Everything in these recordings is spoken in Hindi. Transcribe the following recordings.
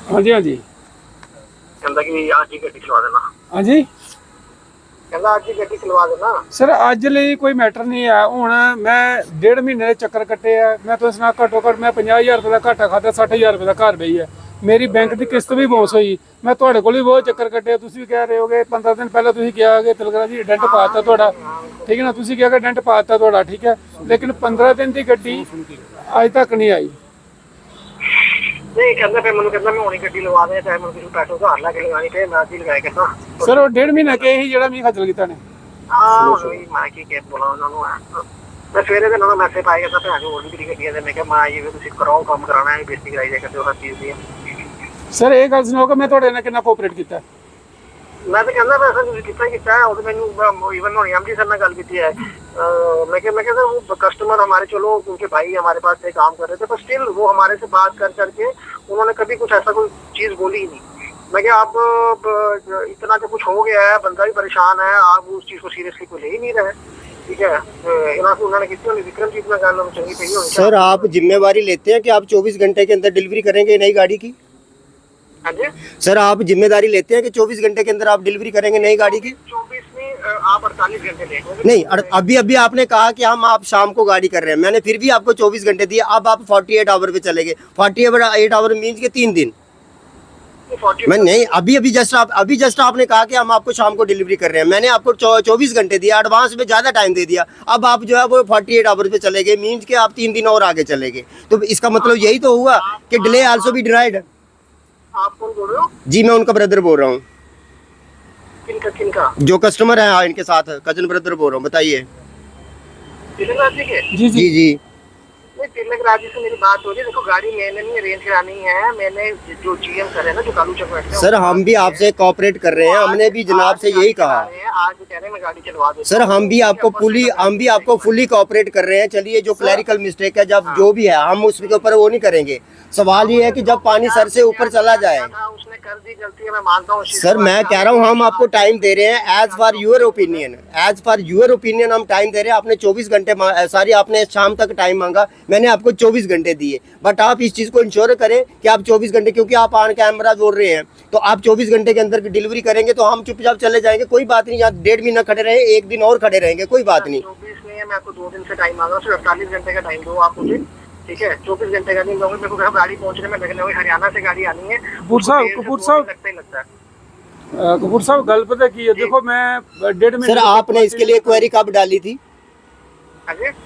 हाँ जी हाँ जी कहता कि आज ही गड्डी खिलवा देना। हाँ जी कहता आज ही गड्डी खिलवा देना। सर अज ਲਈ कोई मैटर नहीं है। ਹੁਣ मैं 1.5 ਮਹੀਨੇ ਦੇ ਚੱਕਰ ਕੱਟੇ ਆ। मैं तो सुना घट्टो घट्ट मैं 50,000 रुपये का घाटा खाता, 60,000 रुपये का घर बही है। मेरी बैंक की किस्त भी बाउंस हुई। मैं ਤੁਹਾਡੇ ਕੋਲ भी बहुत चक्कर ਕੱਟੇ। ਤੁਸੀਂ भी कह रहे होगे 15 दिन पहले ਤੁਸੀਂ ਕਿਹਾ कि तिलकरा जी डेंट पाता ਤੁਹਾਡਾ, ठीक है ना, ਤੁਸੀਂ ਕਿਹਾ कि डेंट पाता ਤੁਹਾਡਾ, ठीक है, लेकिन 15 दिन की गड्डी अज तक नहीं आई। नहीं कहता फिर मैं कहता मैं होनी गड्डी लगा दे, चाहे मैं किसी पैसों का हार ला के लगानी पे मैं आज ही लगाया कहता। सर वो 1.5 महीना के ही जड़ा मी खजल किया ने। हां वही मैं की बोला उन्होंने। मैं सवेरे दिन उन्होंने मैसेज पाया था भैन और भी गड्डियां दे। मैं कहा मैं ये तुम कराओ काम कराना है, बेइज्जती कराई जाए करते हो हर चीज दी। सर एक गल सुनो कि मैं ਤੁਹਾਡੇ ਨਾਲ ਕਿੰਨਾ ਕੋਆਪਰੇਟ ਕੀਤਾ। मैं तो कहना वैसा तुम कितना किया है, और मैंने इवन होनी एमडी सर ने गल की है। मैं कहता वो कस्टमर हमारे, चलो उनके भाई हमारे पास से काम कर रहे थे, पर स्टिल वो हमारे से बात कर करके उन्होंने कभी कुछ ऐसा कोई चीज बोली ही नहीं। मैं क्या आप इतना जो कुछ हो गया है, बंदा भी परेशान है, आप उस चीज को सीरियसली कोई ले ही नहीं रहे, ठीक है। उन्होंने कितनी विक्रमजीत में गल चंगी पई होनी। सर आप जिम्मेवारी लेते हैं कि आप 24 घंटे के अंदर डिलीवरी करेंगे नई गाड़ी की? हाँ जी सर आप जिम्मेदारी लेते हैं कि 24 घंटे के अंदर आप डिलीवरी करेंगे नई गाड़ी की? 24 में आप 48 घंटे लेंगे। नहीं, अभी आपने कहा कि हम आप शाम को गाड़ी कर रहे हैं, मैंने फिर भी आपको 24 घंटे दिए, अब आप 48 आवर पे चले गए। 48 आवर मीन्स के 3 दिन। मैं नहीं, अभी जस्ट आपने कहा कि हम आपको शाम को डिलीवरी कर रहे हैं, मैंने आपको 24 घंटे दिया, एडवांस में ज़्यादा टाइम दे दिया, अब आप जो है वो 48 आवर पे चले गए, मीन्स के आप 3 दिन और आगे चले गए। तो इसका मतलब यही तो हुआ कि डिले आल्सो बी डिनाइड। आप कौन बोल रहे हो? जी मैं उनका ब्रदर बोल रहा हूँ। किनका? जो कस्टमर है इनके साथ कजन ब्रदर बोल रहा हूँ, बताइए। तिलक जी के? जी जी जी तिलक राजी से मेरी बात हो रही है। देखो गाड़ी मैंने नहीं अरेंज करानी है, मैंने जो जीएम सर है ना, जो कालू चक बैठते हैं, सर हम भी आपसे कोऑपरेट कर रहे हैं, हमने भी जनाब से यही कहा। आज कह रहे हैं मैं गाड़ी चलवा दूं। सर हम भी आपको फुली कोऑपरेट कर रहे हैं। चलिए जो क्लैरिकल मिस्टेक है, जब जो भी है हम उसके ऊपर वो नहीं करेंगे। सवाल ये है कि जब पानी सर से ऊपर चला जाए। उसने कर दी गलती है, मैं मानता हूँ सर मैं कह रहा हूँ हम आपको टाइम दे रहे हैं, एज फॉर यूर ओपिनियन हम टाइम दे रहे हैं। आपने 24 घंटे सारी आपने शाम तक टाइम मांगा, मैंने आपको 24 घंटे दिए, बट आप इस चीज़ को इंश्योर करें कि आप 24 घंटे, क्योंकि आप ऑन कैमरा बोल रहे हैं, तो आप 24 घंटे के अंदर डिलीवरी करेंगे तो हम चुपचाप चले जाएंगे, कोई बात नहीं। यहाँ 1.5 महीना खड़े रहे, 1 दिन और खड़े रहेंगे, कोई बात नहीं। 24 नहीं है, मैं आपको 2 दिन से टाइम मांगा, सिर्फ 48 घंटे का टाइम दो आप मुझे, ठीक है। 24 घंटे का नहीं दोगे, मेरे को गाड़ी पहुंचने में लगने वाली, हरियाणा से गाड़ी आनी है। कपूर साहब लगता ही लगता है। कपूर साहब गल पता की है, देखो मैं 1.5 महीने। सर आपने इसके लिए क्वेरी कब डाली थी?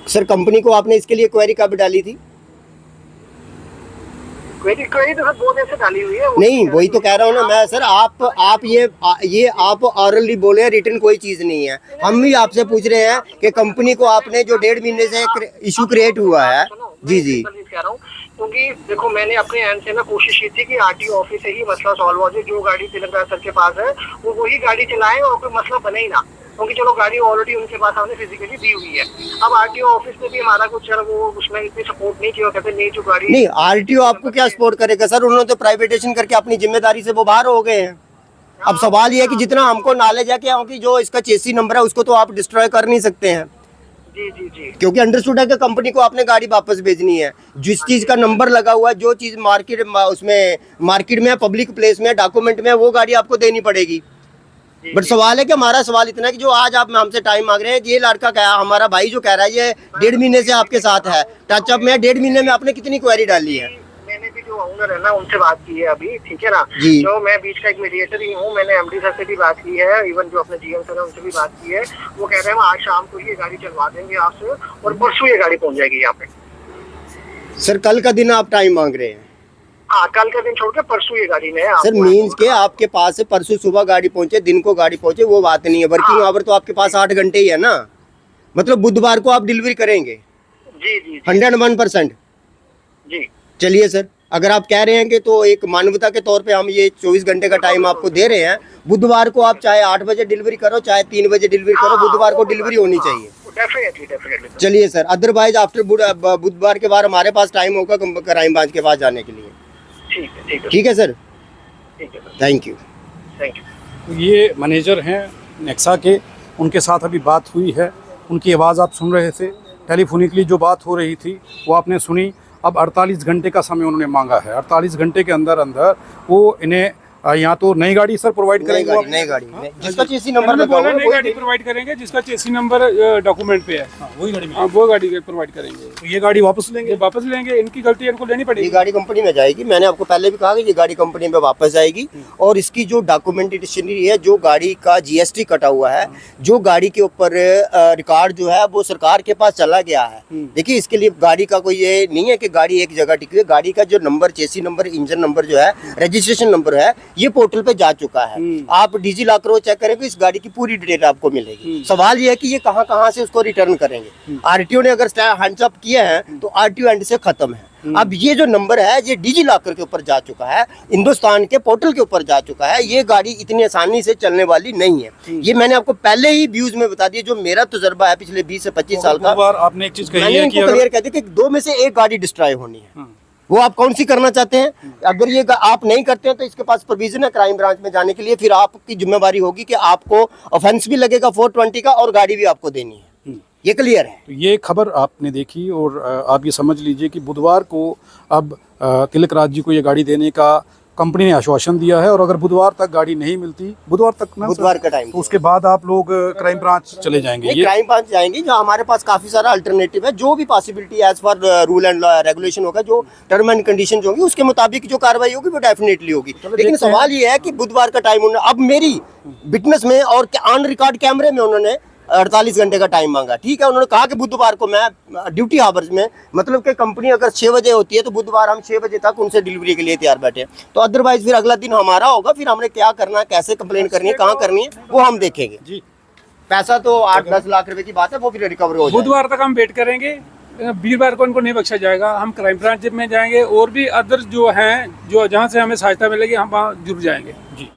सर कंपनी को आपने इसके लिए क्वेरी कब डाली थी? क्वेरी तो 2 दिन से डाली हुई है। नहीं वही तो कह रहा हूँ ना मैं। सर आप ये आप ऑरली बोले हैं, रिटर्न कोई चीज नहीं है। हम भी आपसे पूछ रहे हैं कि कंपनी को आपने जो 1.5 महीने से इशू क्रिएट हुआ है। जी कह रहा हूँ क्योंकि देखो मैंने अपने एंड से ना कोशिश की थी कि आरटीओ ऑफिस से ही मसला सॉल्व हो जाए। जो गाड़ी तिलक सर के पास है वो वही गाड़ी चलाएं और कोई मसला बने ही ना, क्योंकि चलो गाड़ी ऑलरेडी उनके पास हमने फिजिकली दी हुई है। अब आरटीओ ऑफिस में भी हमारा कुछ वो उसमें इतनी सपोर्ट नहीं किया, कहते नहीं जो गाड़ी नहीं। आरटीओ आपको क्या सपोर्ट करेगा सर? उन्होंने तो प्राइवेटेशन करके अपनी जिम्मेदारी से वो बाहर हो गए हैं। अब सवाल ये है कि जितना हमको नॉलेज है कि जो इसका चेसी नंबर है उसको तो आप डिस्ट्रॉय कर नहीं सकते हैं। जी क्योंकि अंडरस्टूड है कि कंपनी को आपने गाड़ी वापस भेजनी है। जिस चीज का नंबर लगा हुआ है, जो चीज मार्केट में पब्लिक प्लेस में डॉक्यूमेंट में, वो गाड़ी आपको देनी पड़ेगी। बट सवाल है कि हमारा सवाल इतना है कि जो आज आप हमसे टाइम मांग रहे हैं, ये लड़का क्या हमारा भाई जो कह रहा है ये 1.5 महीने से आपके साथ है टचअप में, 1.5 महीने में आपने कितनी क्वेरी डाली है? मैंने भी जो ओनर है ना उनसे बात की है अभी, ठीक है ना। जो मैं बीच का एक मीडिएटर ही हूँ, मैंने एमडी सर से भी बात की है, इवन जो अपने जीएम सर है उनसे भी बात की है। वो कह रहे हैं आज शाम को ये गाड़ी चलवा देंगे आपसे और परसों ये गाड़ी पहुंच जाएगी यहाँ पे। सर कल का दिन आप टाइम मांग रहे हैं? हाँ कल का दिन छोड़ के परसों ये गाड़ी में है। सर मीन्स के आपके पास से परसों सुबह गाड़ी पहुंचे, दिन को गाड़ी पहुंचे, वो बात नहीं है। वर्किंग आवर तो आपके पास 8 घंटे ही है ना, मतलब बुधवार को आप डिलीवरी करेंगे? जी 101%। जी चलिए सर, अगर आप कह रहे हैं कि तो एक मानवता के तौर पे हम ये 24 घंटे का टाइम आपको दे रहे हैं, बुधवार को आप चाहे 8 बजे डिलीवरी करो चाहे 3 बजे डिलीवरी करो, बुधवार को डिलीवरी होनी चाहिए। डेफिनेटली। चलिए सर, अदरवाइज आफ्टर बुधवार के बाद हमारे पास टाइम होगा क्राइम ब्रांच के पास जाने के लिए। ठीक है सर, थैंक यू। ये मैनेजर हैं नेक्सा के, उनके साथ अभी बात हुई है। उनकी आवाज़ आप सुन रहे थे, टेलीफोनिकली जो बात हो रही थी वो आपने सुनी। अब 48 घंटे का समय उन्होंने मांगा है। 48 घंटे के अंदर अंदर वो इन्हें या तो नई गाड़ी सर प्रोवाइड नई करेंगे गाड़ी, नई गाड़ी जिसका चेसी नंबर उन्होंने लगा हुआ बोला है, नई वही गाड़ी प्रोवाइड करेंगे जिसका चेसी नंबर डॉक्यूमेंट पे है। वही गाड़ी में। हाँ, वो गाड़ी प्रोवाइड करेंगे। तो ये गाड़ी वापस लेंगे? ये वापस लेंगे, इनकी गलती इनको लेनी ये पड़ेगी। गाड़ी कंपनी में जाएगी। मैंने आपको पहले भी कहा कि ये गाड़ी कंपनी में वापस जाएगी और इसकी जो डॉक्यूमेंटेशन है, जो गाड़ी का जीएसटी कटा हुआ है, जो गाड़ी के ऊपर रिकॉर्ड जो है वो सरकार के पास चला गया है। देखिए इसके लिए गाड़ी का कोई ये नहीं है कि गाड़ी एक जगह टिकी हुई है। गाड़ी का जो नंबर, चेसी नंबर, इंजन नंबर जो है, रजिस्ट्रेशन नंबर है, ये पोर्टल पे जा चुका है। आप डिजी लॉकर को चेक करेंगे, इस गाड़ी की पूरी डिटेल आपको मिलेगी। सवाल ये है कि ये कहाँ कहाँ से उसको रिटर्न करेंगे। आरटीओ ने अगर हैंड्स अप किए हैं तो आरटीओ एंड से खत्म है। अब ये जो नंबर है ये डिजी लॉकर के ऊपर जा चुका है, हिंदुस्तान के पोर्टल के ऊपर जा चुका है। ये गाड़ी इतनी आसानी से चलने वाली नहीं है। ये मैंने आपको पहले ही व्यूज में बता दिया, जो मेरा तजुर्बा है पिछले 20 से 25 साल का। आपने एक चीज कही मैंने है कि इनको क्लियर कह दिया कि 2 में से 1 गाड़ी डिस्ट्रॉय होनी है। वो आप कौन सी करना चाहते हैं? अगर ये आप नहीं करते हैं तो इसके पास प्रोविजन है क्राइम ब्रांच में जाने के लिए। फिर आपकी जिम्मेवारी होगी कि आपको ऑफेंस भी लगेगा 420 का और गाड़ी भी आपको देनी है। ये क्लियर है। तो ये खबर आपने देखी और आप ये समझ लीजिए कि बुधवार को अब तिलक राज जी को ये गाड़ी देने का कंपनी ने आश्वासन दिया है और अगर बुधवार तक गाड़ी नहीं मिलती, बुधवार तक ना बुधवार का टाइम, तो उसके बाद आप लोग क्राइम ब्रांच चले जाएंगे? ये क्राइम ब्रांच जाएंगे जहाँ हमारे पास काफी सारा अल्टरनेटिव है। जो भी possibility as per rule and regulation होगा, जो टर्म एंड कंडीशन होगी, उसके मुताबिक जो कार्रवाई होगी वो डेफिनेटली होगी। लेकिन सवाल ये है कि बुधवार का टाइम उन्होंने, अब मेरी विटनेस में और ऑन रिकॉर्ड कैमरे में उन्होंने 48 घंटे का टाइम मांगा। ठीक है, उन्होंने कहा कि बुधवार को मैं ड्यूटी आवर्स में, मतलब कि कंपनी अगर 6 बजे होती है तो बुधवार हम 6 बजे तक उनसे डिलीवरी के लिए तैयार बैठे। तो अदरवाइज फिर अगला दिन हमारा होगा, फिर हमने क्या करना है, कैसे कंप्लेन करनी है, कहाँ करनी है, वो हम देखेंगे। जी, पैसा तो 8-10 लाख रुपए की बात है, वो फिर रिकवर हो जाएगा। बुधवार तक हम वेट करेंगे। वीरवार को इनको नहीं बख्शा जाएगा। हम क्राइम ब्रांच में जाएंगे और भी अदर जो हैं, जो जहाँ से हमें सहायता मिलेगी हम वहाँ जुड़ जाएंगे। जी।